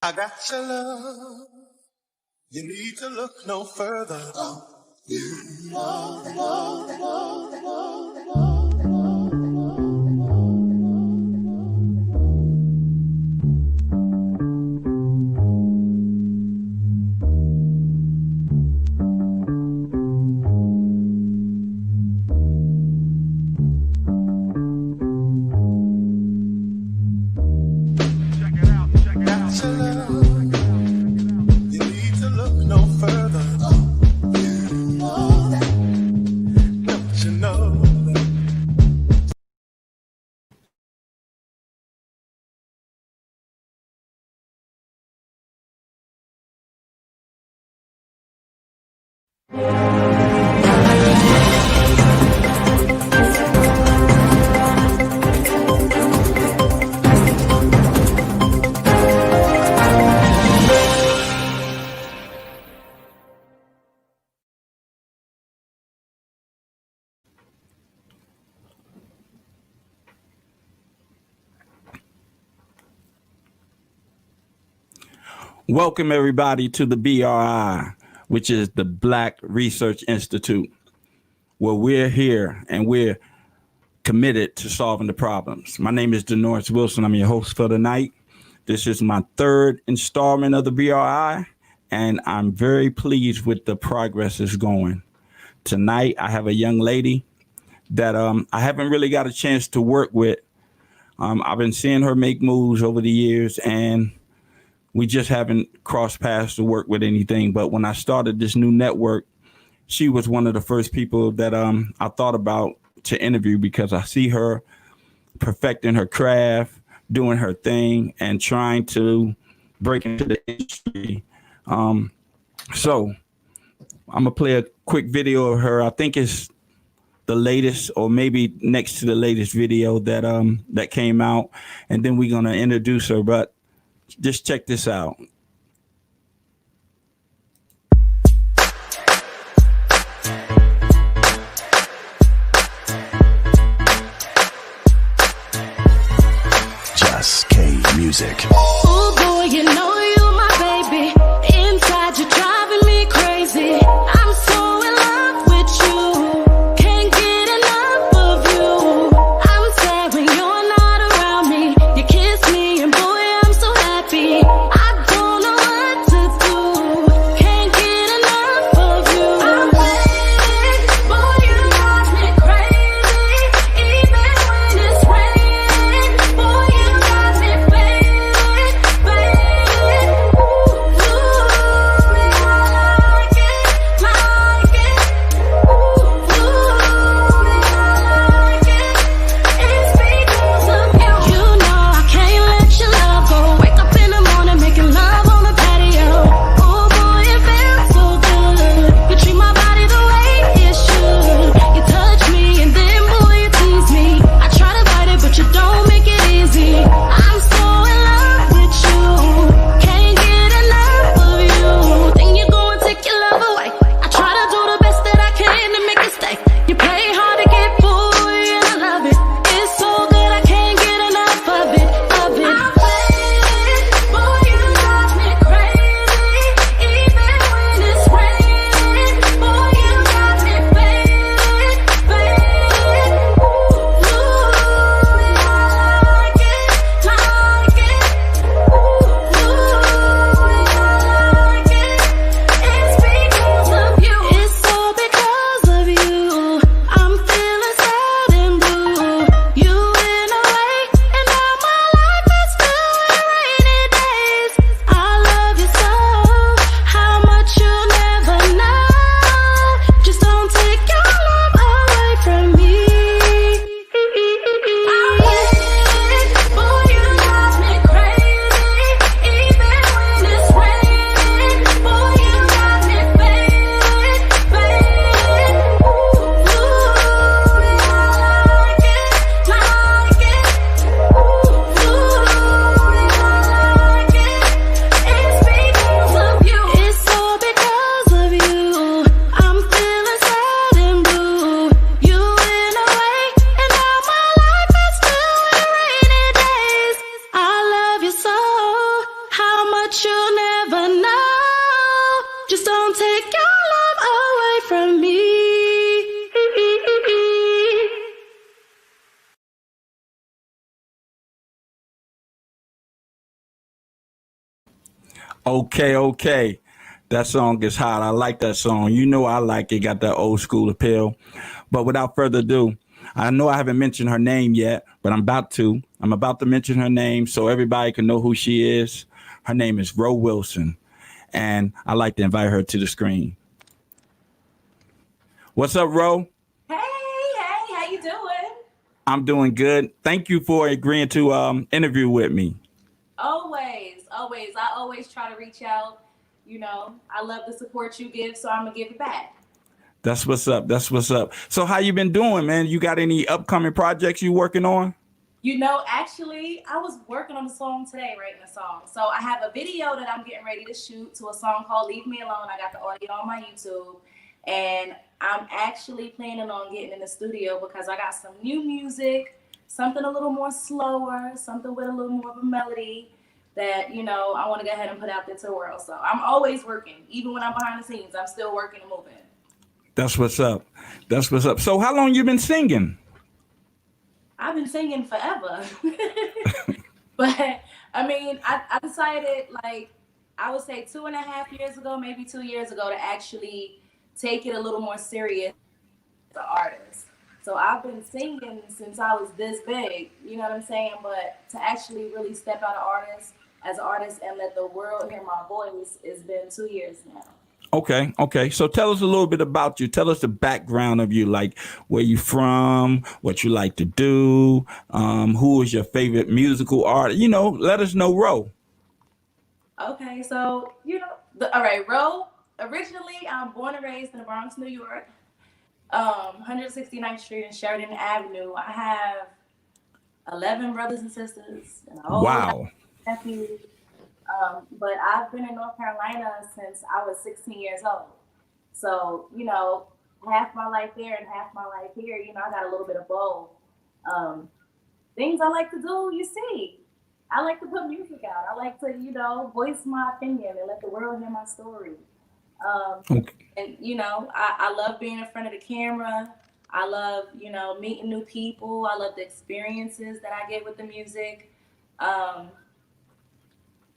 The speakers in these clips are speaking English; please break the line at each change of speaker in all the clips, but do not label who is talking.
I got your love. You need to look no further. Got your love. You need to look no further. Don't you know that?
Welcome everybody to the BRI, which is the Black Research Institute, where we're here and we're committed to solving the problems. My name is Denoris Wilson. I'm your host for the night. This is my third installment of the BRI, and I'm very pleased with the progress it's going. Tonight, I have a young lady that I haven't really got a chance to work with. I've been seeing her make moves over the years, and we just haven't crossed paths to work with anything. But when I started this new network, she was one of the first people that I thought about to interview, because I see her perfecting her craft, doing her thing, and trying to break into the industry. So I'm gonna play a quick video of her. I think it's the latest, or maybe next to the latest video that that came out, and then we're gonna introduce her. But just check this out.
Just K Music.
Oh boy, you know you my baby. Inside you're driving me crazy. I'm so in love with you. Can't get enough of you. I'm sad when you're not around me. You kiss me and boy, I'm so happy. I don't know what to do. Can't get enough of you. I'm waiting, boy, you drive me crazy. Even when it's raining, boy, you got me fading.
Okay, okay. That song is hot. I like that song. You know I like it. Got that old school appeal. But without further ado, I know I haven't mentioned her name yet, but I'm about to. I'm about to mention her name so everybody can know who she is. Her name is Ro Wilson, and I'd like to invite her to the screen. What's up, Ro?
Hey, hey, how you doing?
I'm doing good. Thank you for agreeing to interview with me.
Always, always. I always try to reach out. You know, I love the support you give, so I'm gonna give it back.
That's what's up. That's what's up. So how you been doing, man? You got any upcoming projects you working on?
You know, actually, I was working on a song today, writing a song. So I have a video that I'm getting ready to shoot to a song called Leave Me Alone. I got the audio on my YouTube. And I'm actually planning on getting in the studio because I got some new music, something a little more slower, something with a little more of a melody that, you know, I want to go ahead and put out there to the world. So I'm always working. Even when I'm behind the scenes, I'm still working and moving.
That's what's up. That's what's up. So how long you been singing?
I've been singing forever. But I mean, I decided, like, I would say 2.5 years ago, maybe 2 years ago, to actually take it a little more serious as an artist. So I've been singing since I was this big, you know what I'm saying? But to actually really step out as an artist and let the world hear my voice, it's been 2 years now.
Okay, okay. So tell us a little bit about you. Tell us the background of you, like where you from, what you like to do, who is your favorite musical artist. You know, let us know, Ro.
Okay, so, you know, all right, Ro, originally I'm born and raised in the Bronx, New York, 169th Street and Sheridan Avenue. I have 11 brothers and sisters and a whole
Wow.
nephews. But I've been in North Carolina since I was 16 years old. So, you know, half my life there and half my life here, you know, I got a little bit of both. Things I like to do, you see. I like to put music out. I like to, you know, voice my opinion and let the world hear my story.
Okay.
And, you know, I love being in front of the camera. I love, you know, meeting new people. I love the experiences that I get with the music.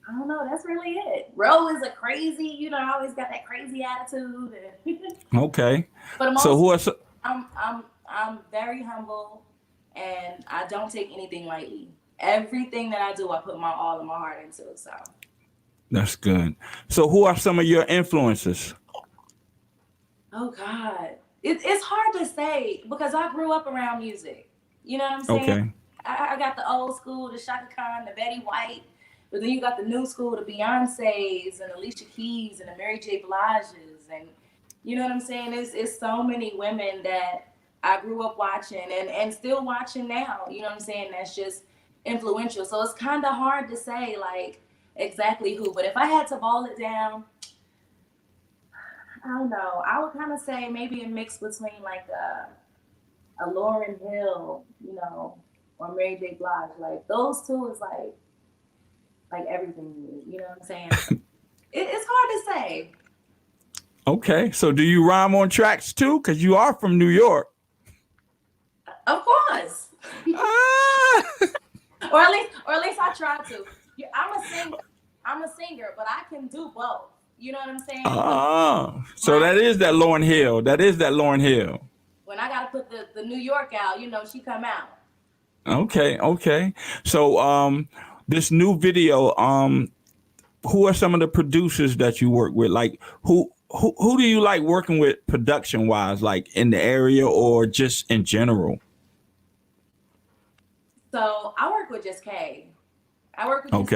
I don't know. That's really it. Ro is a crazy, you know, I always got that crazy attitude.
Okay.
But
So who are
I'm very humble, and I don't take anything lightly. Everything that I do, I put my all and my heart into. So
That's good. So who are some of your influences?
oh God, it's hard to say because I grew up around music. You know what I'm saying?
Okay.
I got the old school, the Shaka Khan, the Betty White, but then you got the new school, the Beyonces and Alicia Keys and the Mary J. Blige's, and you know what I'm saying? It's so many women that I grew up watching and still watching now. You know what I'm saying? That's just influential. So it's kind of hard to say like exactly who, but if I had to boil it down, I don't know. I would kind of say maybe a mix between like a Lauryn Hill, you know, or Mary J. Blige. Like those two is like everything to me. You know what I'm saying? It's hard to say.
Okay. So do you rhyme on tracks too? Because you are from New York.
Of course.
Ah!
or at least I try to. Yeah, I'm a singer, but I can do both. You know what I'm saying?
So that is that Lauryn Hill. That is that Lauryn Hill.
When I gotta put the New York out, you know, she come out.
Okay, okay. So this new video, who are some of the producers that you work with? Like who do you like working with production wise, like in the area or just in general?
So I work with Just K. I work with Just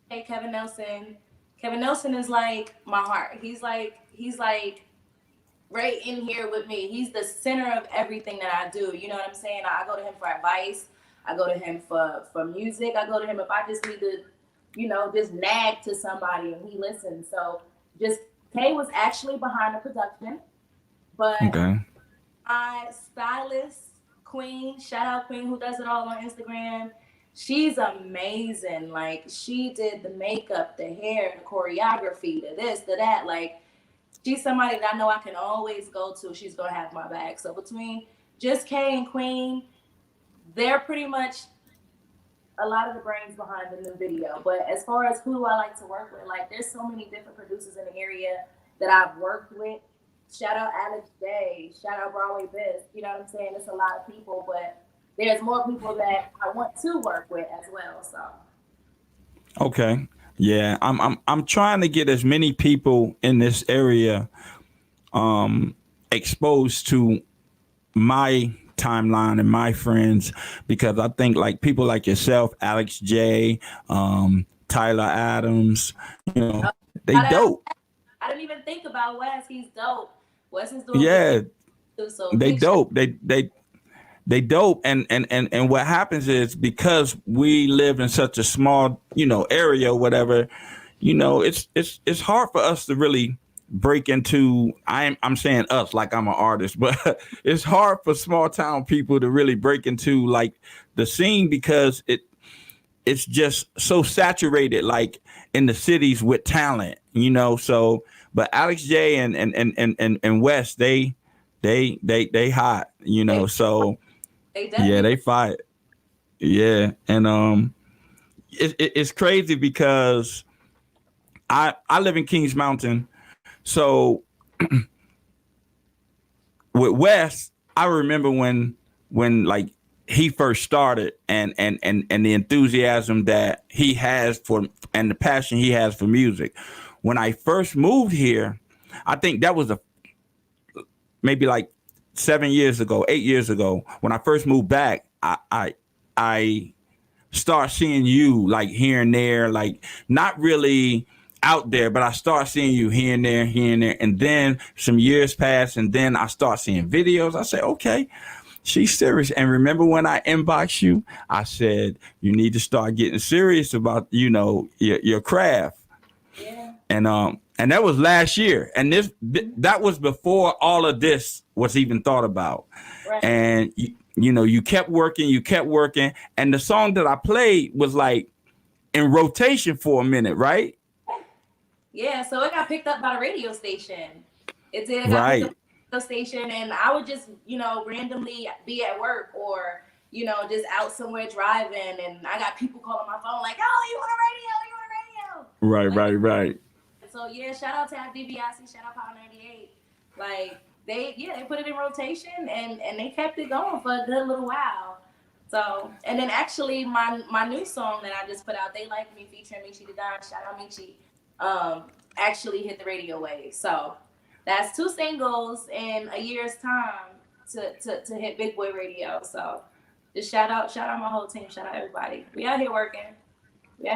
K, Kevin Nelson. Kevin Nelson is like my heart. He's like right in here with me. He's the center of everything that I do. You know what I'm saying? I go to him for advice. I go to him for music. I go to him if I just need to, you know, just nag to somebody and he listens. So Just K was actually behind the production, but my stylist, Queen, shout out Queen, who does it all on Instagram. She's amazing. Like she did the makeup, the hair, the choreography, the this, the that. Like she's somebody that I know I can always go to. She's gonna have my back. So between Just K and Queen, they're pretty much a lot of the brains behind the new video. But as far as who I like to work with, like there's so many different producers in the area that I've worked with. Shout out Alex Day, shout out Broadway Biz. You know what I'm saying? It's a lot of people, but there's more people that I want to work with as well. So
Okay. Yeah, I'm trying to get as many people in this area exposed to my timeline and my friends, because I think like people like yourself, Alex J, Tyler Adams, you know, they dope.
I didn't even think about Wes. He's dope. Wes is doing
Yeah,
too, so
they dope. They dope. And what happens is, because we live in such a small, you know, area or whatever, you know, it's hard for us to really break into, I'm saying us like I'm an artist, but it's hard for small town people to really break into like the scene, because it's just so saturated like in the cities with talent, you know. So but Alex J and Wes, they hot, you know. So yeah, they fight. Yeah. And it's crazy because I live in Kings Mountain. So with Wes, I remember when like he first started, and the enthusiasm that he has for, and the passion he has for music. When I first moved here, I think that was maybe like 8 years ago, when I first moved back, I start seeing you like here and there, like not really out there, but I start seeing you here and there, and then some years pass, and then I start seeing videos. I say, okay, she's serious. And remember when I inboxed you, I said, you need to start getting serious about, you know, your craft.
Yeah.
And that was last year, and that was before all of this was even thought about.
Right.
And you know, you kept working, and the song that I played was like in rotation for a minute, right?
Yeah, so it got picked up by the radio station. It did. It got
Right.
picked up by the station, and I would just, you know, randomly be at work or, you know, just out somewhere driving, and I got people calling my phone like, "Oh, you on the radio? You on the radio?"
Right.
So yeah, shout out to DiBiase, shout out Power 98. Like they put it in rotation, and they kept it going for a good little while. So, and then actually my new song that I just put out, They Like Me, featuring Michi the Don, shout out Michi, actually hit the radio wave. So that's 2 singles in a year's time to hit Big Boy Radio. So just shout out my whole team, shout out everybody. We out here working.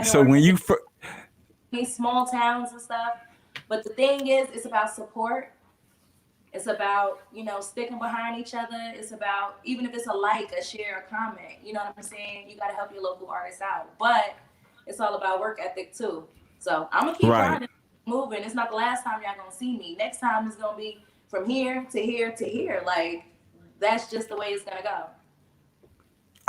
So when you
these small towns and stuff, but the thing is, it's about support. It's about, you know, sticking behind each other. It's about, even if it's a like, a share, a comment, you know what I'm saying? You got to help your local artists out. But it's all about work ethic too. So I'm going to keep grinding, moving. It's not the last time y'all going to see me. Next time it's going to be from here to here to here. Like, that's just the way it's going to go.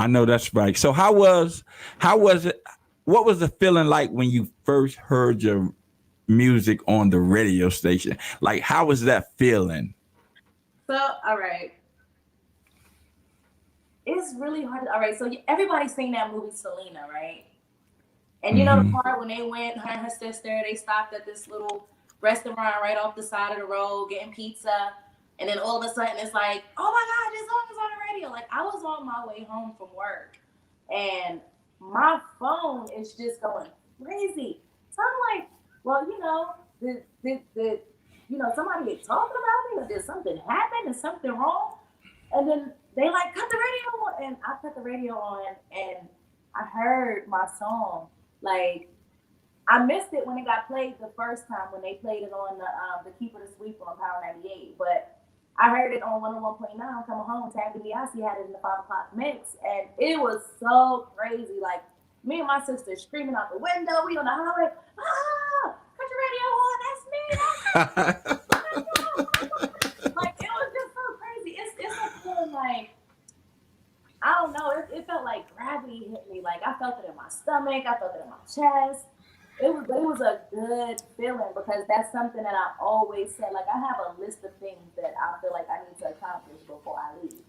I know that's right. So how was it? What was the feeling like when you first heard your music on the radio station? Like, how was that feeling?
So, all right. It's really hard. All right. So everybody's seen that movie Selena, right? And you know the part when they went, her and her sister, they stopped at this little restaurant right off the side of the road getting pizza. And then all of a sudden it's like, oh my God, this song is on the radio. Like, I was on my way home from work and my phone is just going crazy. So I'm like, well, you know, did you know, somebody talking about me, or did something happen? Is something wrong? And then they like cut the radio on, and I cut the radio on, and I heard my song. Like, I missed it when it got played the first time when they played it on the Keep It a Sweep on Power 98, but I heard it on 101.9 coming home. Tab DiBiase had it in the 5 o'clock mix, and it was so crazy. Like, me and my sister screaming out the window. We on the highway. Ah, cut your radio on. That's me. Like, it was just so crazy. It's a feeling like, I don't know. It felt like gravity hit me. Like, I felt it in my stomach. I felt it in my chest. It was a good feeling because that's something that I always said. Like, I have a list of things that I feel like I need to accomplish before I leave.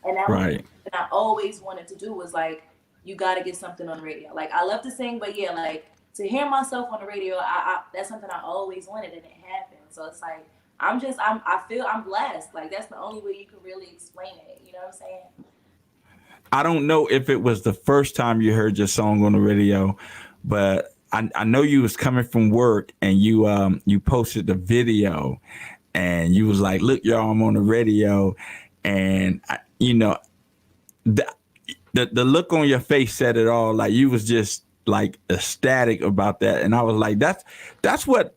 And that was something I always wanted to do, was like you got to get something on the radio. Like, I love to sing, but yeah, like, to hear myself on the radio, I that's something I always wanted, and it happened. So it's like, I feel I'm blessed. Like, that's the only way you can really explain it. You know what I'm saying?
I don't know if it was the first time you heard your song on the radio, but I know you was coming from work and you posted the video and you was like, look, y'all, I'm on the radio. And, the look on your face said it all. Like, you was just like ecstatic about that. And I was like, that's what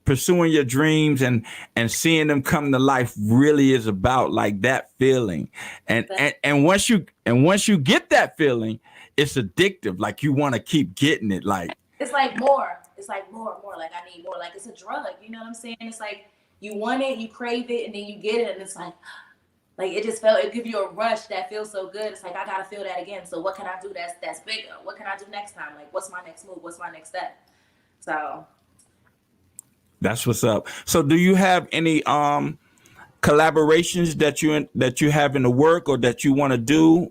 pursuing your dreams and seeing them come to life really is about, like that feeling. And once you get that feeling, it's addictive. Like, you want to keep getting it. Like,
it's like more. It's like more. Like, I need more. Like, it's a drug. You know what I'm saying? It's like you want it, you crave it, and then you get it, and it's like it just it gives you a rush that feels so good. It's like, I gotta feel that again. So what can I do that's bigger? What can I do next time? Like, what's my next move? What's my next step? So
that's what's up. So do you have any collaborations that you have in the work or that you want to do?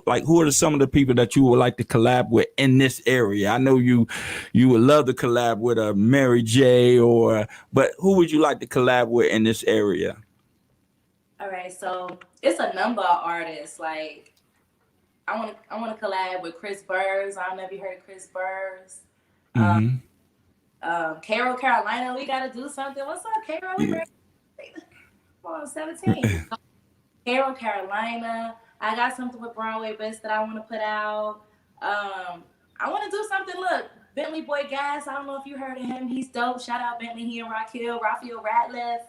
Like, who are some of the people that you would like to collab with in this area? I know you would love to collab with a Mary J, but who would you like to collab with in this area?
All right, so it's a number of artists. Like, I want to collab with Chris Burrs. I don't know if you heard of Chris Burrs. Carol Carolina, we gotta do something. What's up, Carol?
Yeah.
Come on, 17. Carol Carolina. I got something with Broadway Best that I want to put out. I want to do something. Look, Bentley Boy Gas. I don't know if you heard of him. He's dope. Shout out Bentley. He and Raphael Ratliff.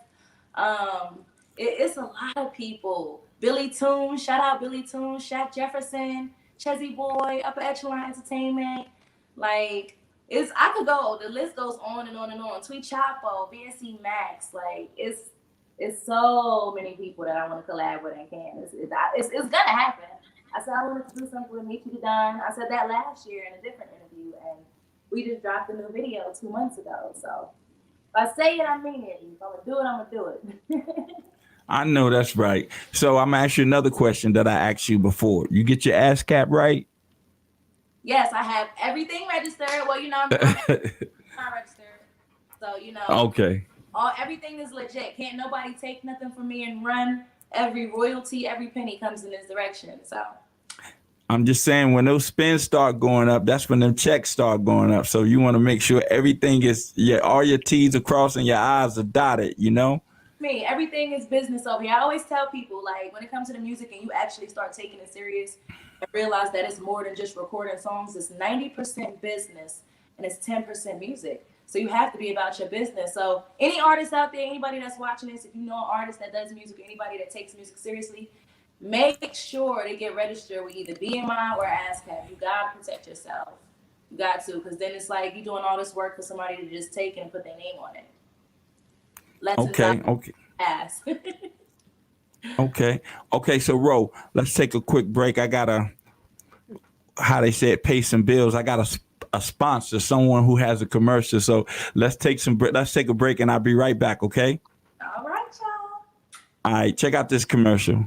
It's a lot of people. Billy Toon. Shout out Billy Toon. Shaq Jefferson. Chezzy Boy. Upper Echelon Entertainment. Like, I could go. The list goes on and on and on. Tweet Chapo, BSC Max. Like, it's so many people that I want to collab with and can. It's gonna happen. I said I wanted to do something with Mickey Dunn. I said that last year in a different interview, and we just dropped a new video 2 months ago. So if I say it, I mean it. If I'm gonna do it, I'm gonna do it.
I know that's right. So I'm gonna ask you another question that I asked you before. You get your ASCAP right?
Yes, I have everything registered. Well, I'm not registered. So,
Okay.
Everything is legit. Can't nobody take nothing from me and run. Every royalty, every penny comes in this direction. So
I'm just saying, when those spins start going up, that's when them checks start going up. So you want to make sure everything is, all your T's are crossed and your I's are dotted,
Me, everything is business over here. I always tell people, like, when it comes to the music and you actually start taking it serious and realize that it's more than just recording songs, it's 90% business and it's 10% music. So you have to be about your business. So any artist out there, anybody that's watching this, if you know an artist that does music, anybody that takes music seriously, make sure they get registered with either BMI or ASCAP. You gotta protect yourself. You got to, because then it's like you're doing all this work for somebody to just take it and put their name on it.
Okay.
Ass.
Okay. So Ro, let's take a quick break. I gotta, how they say it, pay some bills. I got a sponsor, someone who has a commercial. So let's take a break, and I'll be right back. Okay.
All right, y'all.
All right. Check out this commercial.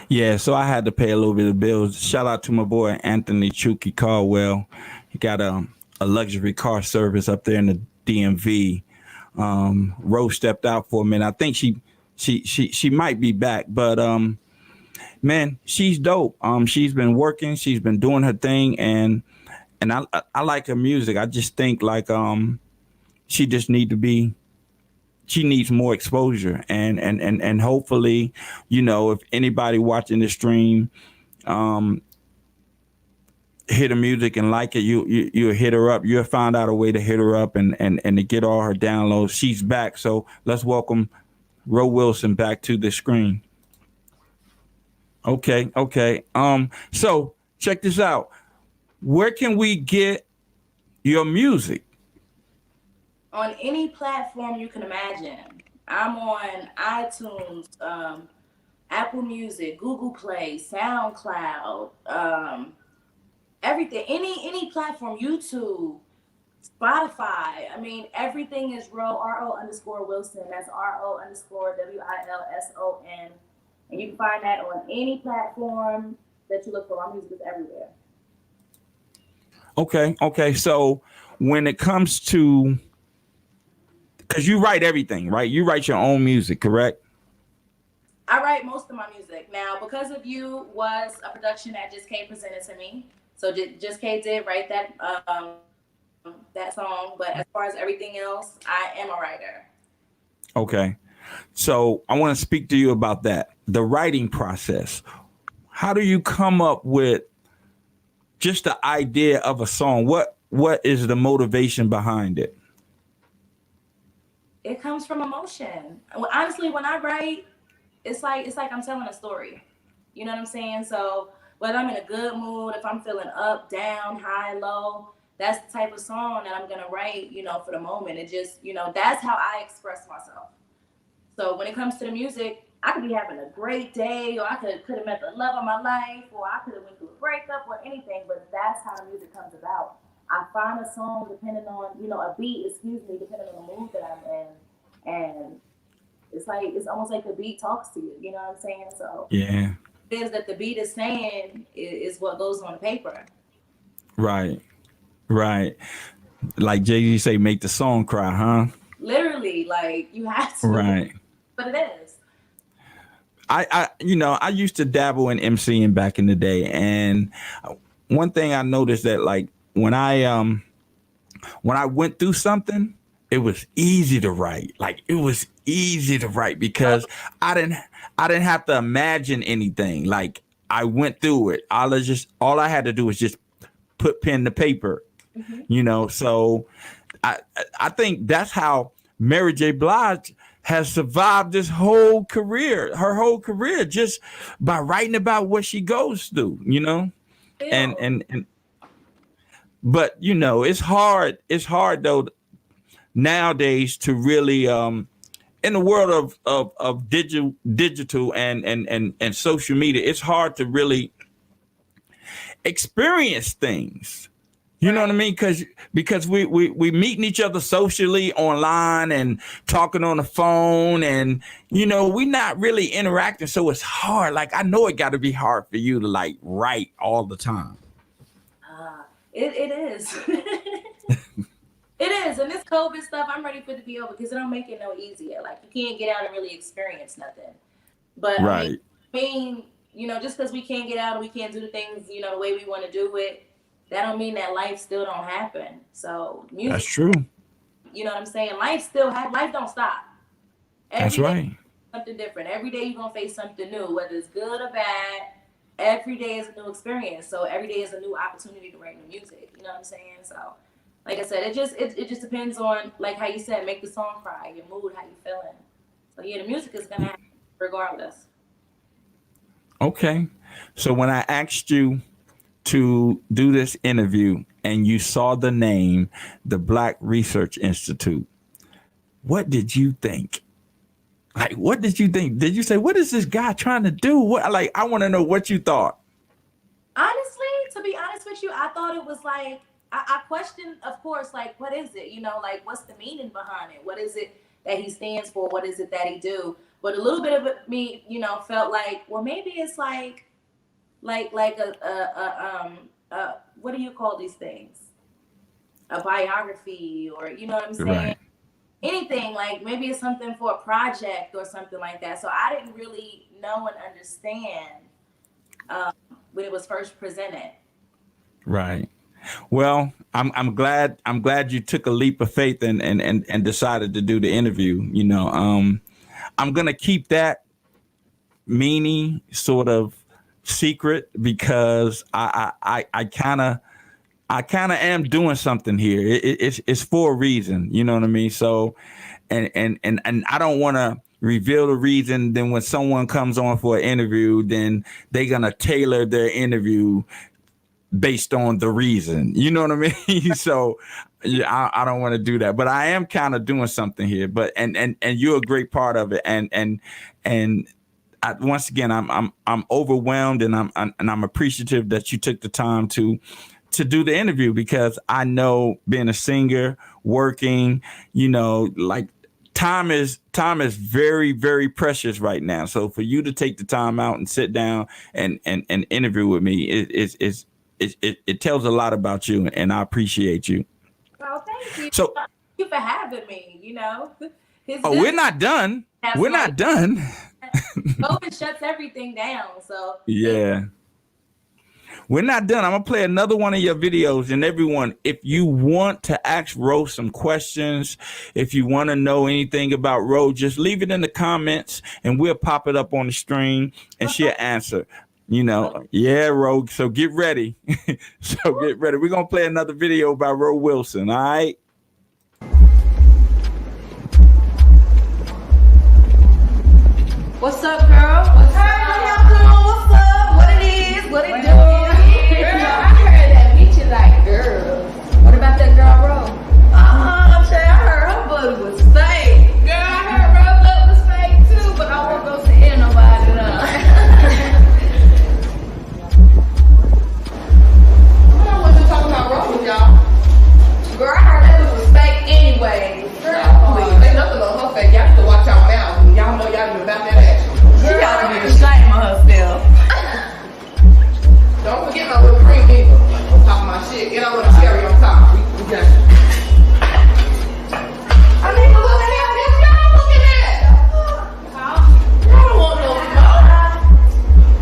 Yeah, so I had to pay a little bit of bills. Shout out to my boy Anthony Chucky Caldwell. He got a luxury car service up there in the DMV. Rose stepped out for a minute. I think she might be back, but man, she's dope. She's been working, she's been doing her thing, and I like her music. I just think like she just need to be she needs more exposure, and hopefully, if anybody watching the stream hear the music and like it, you'll hit her up. You'll find out a way to hit her up and to get all her downloads. She's back, so let's welcome Ro Wilson back to the screen. Okay. So check this out. Where can we get your music?
On any platform you can imagine. I'm on iTunes, Apple Music, Google Play, SoundCloud, everything. Any platform, YouTube, Spotify. I mean, everything is RO_Wilson. That's RO_WILSON. And you can find that on any platform that you look for. My music is everywhere.
Okay. So when it comes to, because you write everything, right? You write your own music, correct?
I write most of my music. Now, Because of You was a production that Just K presented to me. So Just K did write that song. But as far as everything else, I am a writer.
Okay. So I want to speak to you about that. The writing process. How do you come up with just the idea of a song? What is the motivation behind it?
It comes from emotion. Honestly, when I write, it's like I'm telling a story. You know what I'm saying? So whether I'm in a good mood, if I'm feeling up, down, high, low, that's the type of song that I'm gonna write, for the moment. It just, that's how I express myself. So when it comes to the music, I could be having a great day, or I could have met the love of my life, or I could have went through a breakup or anything, but that's how the music comes about. I find a song depending on, a beat, depending on the mood that I'm in. And it's almost like the beat talks to you, you know what I'm saying? So
yeah,
things that the beat is saying is what goes on the paper.
Right. Like Jay-Z say, make the song cry, huh?
Literally, like you have to.
Right.
But it is.
I used to dabble in MCing back in the day, and one thing I noticed that like when I went through something, it was easy to write. Like it was easy to write because I didn't have to imagine anything. Like I went through it. All I had to do was just put pen to paper. Mm-hmm. So I think that's how Mary J. Blige has survived this whole career, her whole career, just by writing about what she goes through,
Yeah.
and but it's hard though nowadays to really in the world of digital and social media, it's hard to really experience things. You know what I mean? Because we meeting each other socially online and talking on the phone, and we're not really interacting, so it's hard. Like I know it got to be hard for you to like write all the time.
It is. It is, and this COVID stuff, I'm ready for it to be over because it don't make it no easier. Like you can't get out and really experience nothing. But
right.
I mean, just because we can't get out and we can't do the things the way we want to do it, that don't mean that life still don't happen. So music,
that's true.
You know what I'm saying? Life still life don't stop.
That's right.
Something different. Every day you're gonna face something new, whether it's good or bad. Every day is a new experience. So every day is a new opportunity to write new music. You know what I'm saying? So like I said, it just depends on, like how you said, make the song cry, your mood, how you feeling. So yeah, the music is gonna happen regardless.
Okay. So when I asked you to do this interview and you saw the name, the Black Research Institute, what did you think? Like, what did you think? Did you say, what is this guy trying to do? I want to know what you thought.
Honestly, to be honest with you, I thought it was like, I questioned, of course, like, what is it? Like, what's the meaning behind it? What is it that he stands for? What is it that he do? But a little bit of me, felt like, well, maybe it's like a what do you call these things? A biography, or you know what I'm saying?
Right.
Anything, like maybe it's something for a project or something like that. So I didn't really know and understand when it was first presented.
Right. Well, I'm glad you took a leap of faith and decided to do the interview. You know, I'm gonna keep that meaning sort of secret because I kind of am doing something here. It's for a reason. You know what I mean? So, and I don't want to reveal the reason. Then when someone comes on for an interview, then they're gonna tailor their interview based on the reason, you know what I mean? So yeah, I don't want to do that, but I am kind of doing something here, but, and you're a great part of it. And once again, I'm overwhelmed and I'm appreciative that you took the time to do the interview, because I know being a singer, working, you know, like time is very, very precious right now. So for you to take the time out and sit down and interview with me, it tells a lot about you, and I appreciate you.
Oh, thank you.
So,
thank you for having me. You know,
we're not done. We're not done.
COVID shuts everything down. So
yeah, we're not done. I'm gonna play another one of your videos, and everyone, if you want to ask Ro some questions, if you want to know anything about Ro, just leave it in the comments, and we'll pop it up on the screen, and she'll answer. You know, yeah, Ro. So get ready. Get ready. We're going to play another video by Ro Wilson. All right.
What's up, girl? What's up? How y'all doing? What's up? What it is? What it do? Girl, I heard that meet you like, girl. What about that girl, Ro? I heard her butt was fake. Girl, I heard her butt was fake too, but I won't go to nobody though. Y'all. Girl, I heard that it was fake anyway. Girl, please, they nothing on her fake. Y'all have to watch y'all mouth. Y'all know y'all been about that action. She gotta be ashamed of herself. Don't forget my whipped cream either. On top of my shit. Get on with the cherry on top. We got you. I need to look at that. Y'all looking at? Y'all don't want no smoke.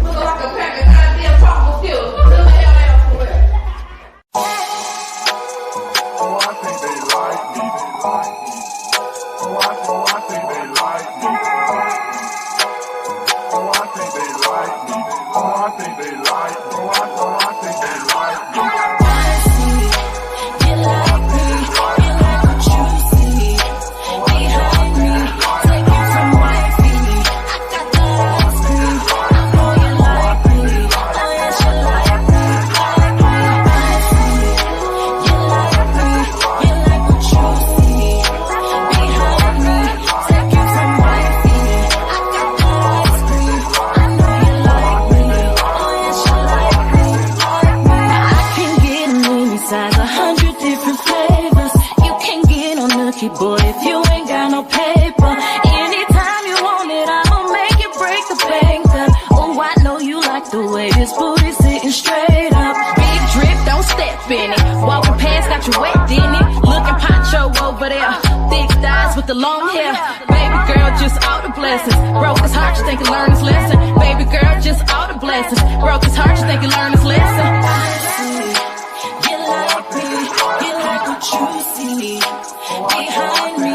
Look like a pack of goddamn tropical skills. What the hell else for that?
Boy, if you ain't got no paper, anytime you want it, I'ma make it break the bank up. Oh, I know you like the way this booty sitting straight up. Big drip, don't step in it. Walking past, got you wet, didn't it? Looking poncho over there. Thick thighs with the long hair. Baby girl, just all the blessings. Broke his heart, you think he learned his lesson. Baby girl, just all the blessings. Broke his heart, you think he learned his lesson. You like me, you like what you see. Behind me,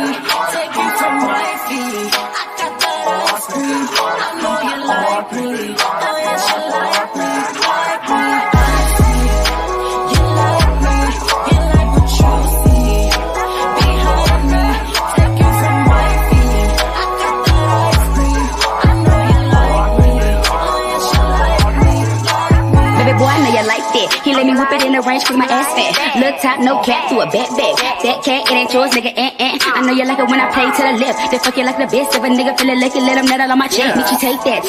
take you from my feet. I got that ice cream. I know you like me. Oh yes, you like me, like me. I see you like me. You like what you see. Behind me, take you from my feet. I got that ice cream. I know you like me. Oh yes, you like me, like me.
Baby boy, I know you like that. He let me whip it in the range cause my ass fat. Look top, no cap, through a backpack. That cat, it ain't yours, nigga, I know you like it when I play to the left. They fuck you like the best. If a nigga feelin' like it, let him nut all on my check. Bitch, you take that.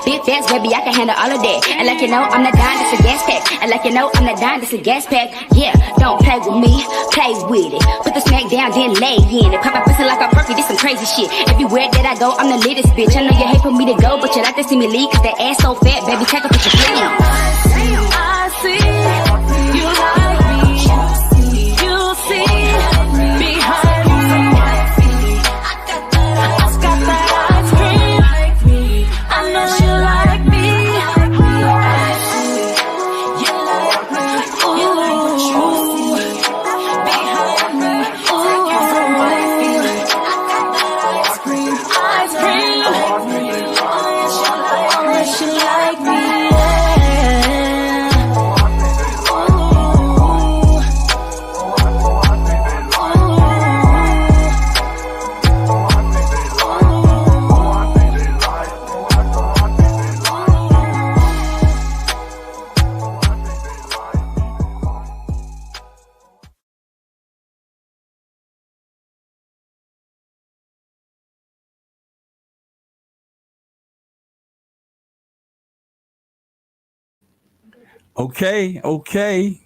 Big fast, baby, I can handle all of that. And like you know, I'm the dime, this a gas pack. And like you know, I'm the dime, this a gas pack. Yeah, don't play with me, play with it. Put the smack down, then lay in it. Pop my pussy like a perky, this some crazy shit. Everywhere that I go, I'm the latest bitch. I know you hate for me to go, but you like to see me leave. Cause that ass so fat, baby, take a picture, please.
I see, you like me. You see, behind me. I got that ice cream. I know you like me.
Okay.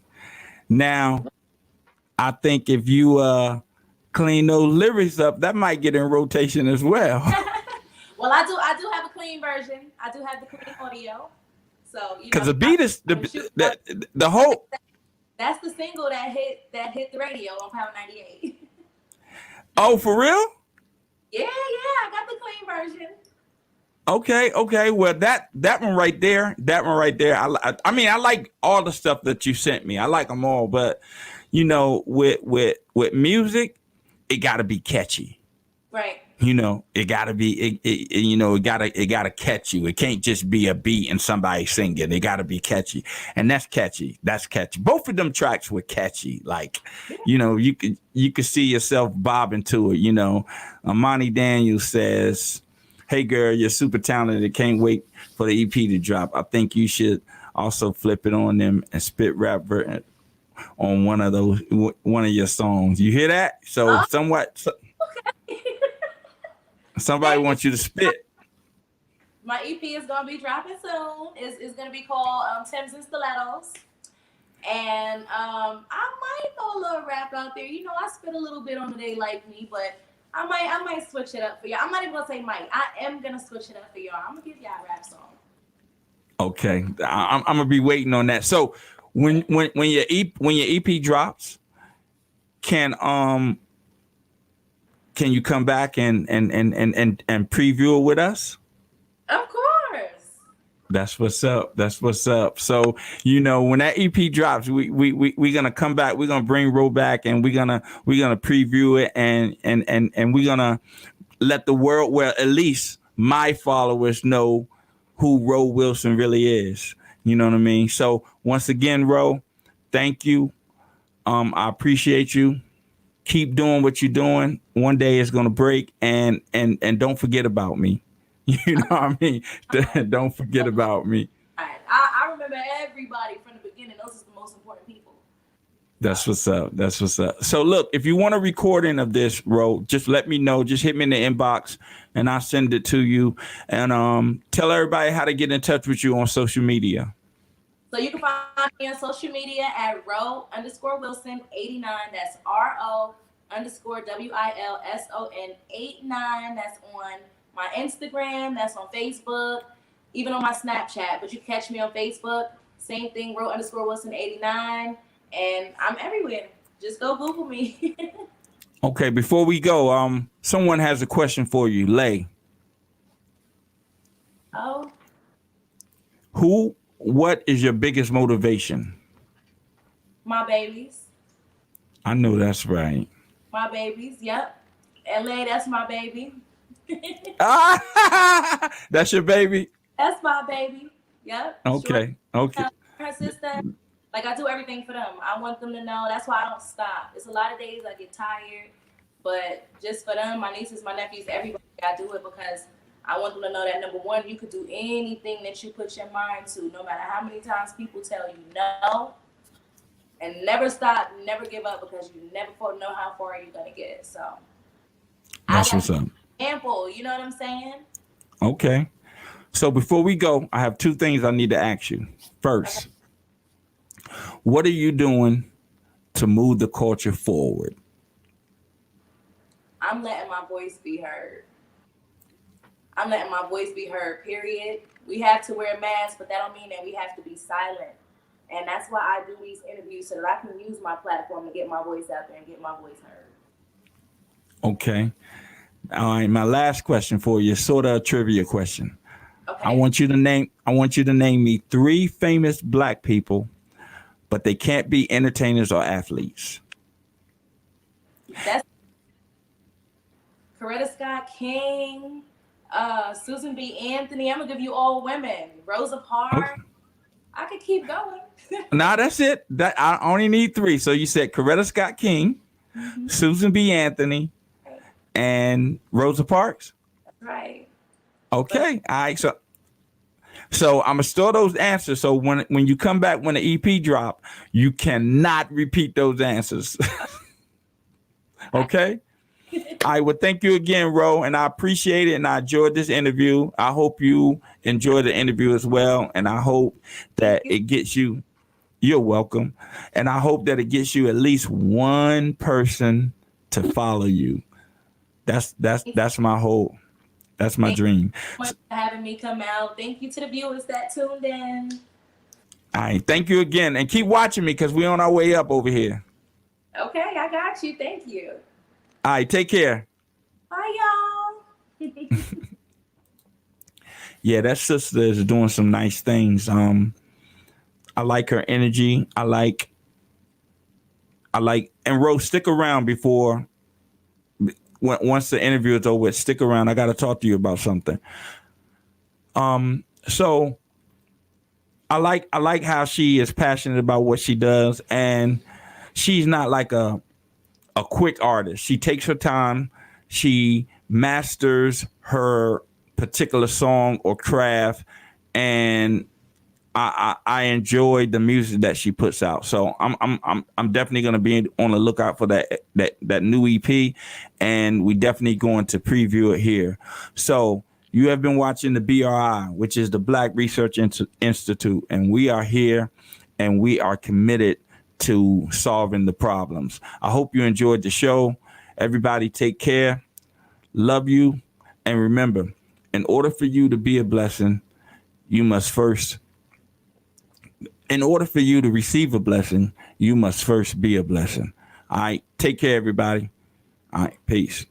Now, I think if you clean those lyrics up, that might get in rotation as well.
Well, I do have a clean version. I do have the clean audio. So
because the beat is the whole.
That's the single that hit the radio on Power 98.
Oh, for real?
Yeah, I got the clean version.
Okay. Well, that one right there, I mean, I like all the stuff that you sent me. I like them all, but you know, with music, it got to be catchy.
Right.
You know, it gotta be, it gotta catch you. It can't just be a beat and somebody singing. It gotta be catchy, and that's catchy. Both of them tracks were catchy. Like, you know, you could see yourself bobbing to it. You know, Amani Daniels says, "Hey girl, you're super talented. Can't wait for the EP to drop. I think you should also flip it on them and spit rap on one of your songs. You hear that? So somewhat." Somebody wants you to spit.
My EP is gonna be dropping soon. It's gonna be called Tim's and Stilettos, and I might throw a little rap out there. You know, I spit a little bit on the They Like Me, but I might switch it up for y'all. I'm not even gonna say might. I am gonna switch it up for y'all. I'm gonna give y'all a rap song.
Okay, I'm gonna be waiting on that. So when your EP drops, can you come back and preview it with us?
Of course.
That's what's up. So, you know, when that EP drops, we're gonna come back. We're gonna bring Ro back, and we're gonna preview it, and we're gonna let the world, well, at least my followers, know who Ro Wilson really is. You know what I mean? So once again, Ro, thank you. I appreciate you. Keep doing what you're doing. One day it's gonna break, and don't forget about me. You know what I mean? Don't forget about me.
I remember everybody from the beginning. Those are the most important people.
That's what's up. So look, if you want a recording of this, Ro, just let me know. Just hit me in the inbox, and I'll send it to you. And tell everybody how to get in touch with you on social media.
So you can find me on social media at Ro_Wilson89. That's RO_WILSON 89. That's on my Instagram. That's on Facebook. Even on my Snapchat. But you can catch me on Facebook. Same thing, Ro_Wilson89. And I'm everywhere. Just go Google me.
Okay, before we go, someone has a question for you, Lay.
Oh.
What is your biggest motivation?
My babies.
I know that's right.
My babies, yep. LA, that's my baby.
That's your baby?
That's my baby. Yep.
Okay.
Sure.
Okay.
Her sister. Like, I do everything for them. I want them to know. That's why I don't stop. It's a lot of days I get tired, but just for them, my nieces, my nephews, everybody, I do it because I want them to know that, number one, you could do anything that you put your mind to, no matter how many times people tell you no, and never stop, never give up, because you never know how far you're going to get. So
that's what's up.
Ample, you know what I'm saying?
Okay. So before we go, I have two things I need to ask you. First, what are you doing to move the culture forward?
I'm letting my voice be heard. I'm letting my voice be heard, period. We have to wear masks, but that don't mean that we have to be silent. And that's why I do these interviews, so that I can use my platform to get my voice out there and get my voice heard.
Okay. All right. My last question for you is sort of a trivia question.
Okay.
I want you to name me 3 famous Black people, but they can't be entertainers or athletes.
That's Coretta Scott King, Susan B. Anthony. I'm gonna give you all women. Rosa Parks. Okay. I could keep going.
Nah, that's it. That I only need 3. So you said Coretta Scott King, Susan B. Anthony, and Rosa Parks.
That's right.
Okay. All right. So I'm gonna store those answers. So when you come back, when the EP drop, you cannot repeat those answers. Okay. All right. Well, thank you again, Ro, and I appreciate it, and I enjoyed this interview. I hope you enjoy the interview as well, and I hope that it gets you You're welcome. And I hope that it gets you at least one person to follow you. That's my whole, that's my dream.
Thank you so much for having me come out. Thank you to the viewers that tuned in.
All right. Thank you again. And keep watching me because we're on our way up over here.
Okay, I got you. Thank you.
All right. Take care.
Bye, y'all.
Yeah, that sister is doing some nice things. I like her energy. I like, and Rose, stick around once the interview is over, stick around. I got to talk to you about something. So I like how she is passionate about what she does, and she's not like a quick artist. She takes her time. She masters her particular song or craft, and I enjoy the music that she puts out. So I'm definitely going to be on the lookout for that new EP, and we definitely going to preview it here. So you have been watching the BRI, which is the Black Research Institute, and we are here, and we are committed to solving the problems. I hope you enjoyed the show. Everybody, take care. Love you, and remember, in order for you to be a blessing, in order for you to receive a blessing, you must first be a blessing. All right. Take care, everybody. All right. Peace.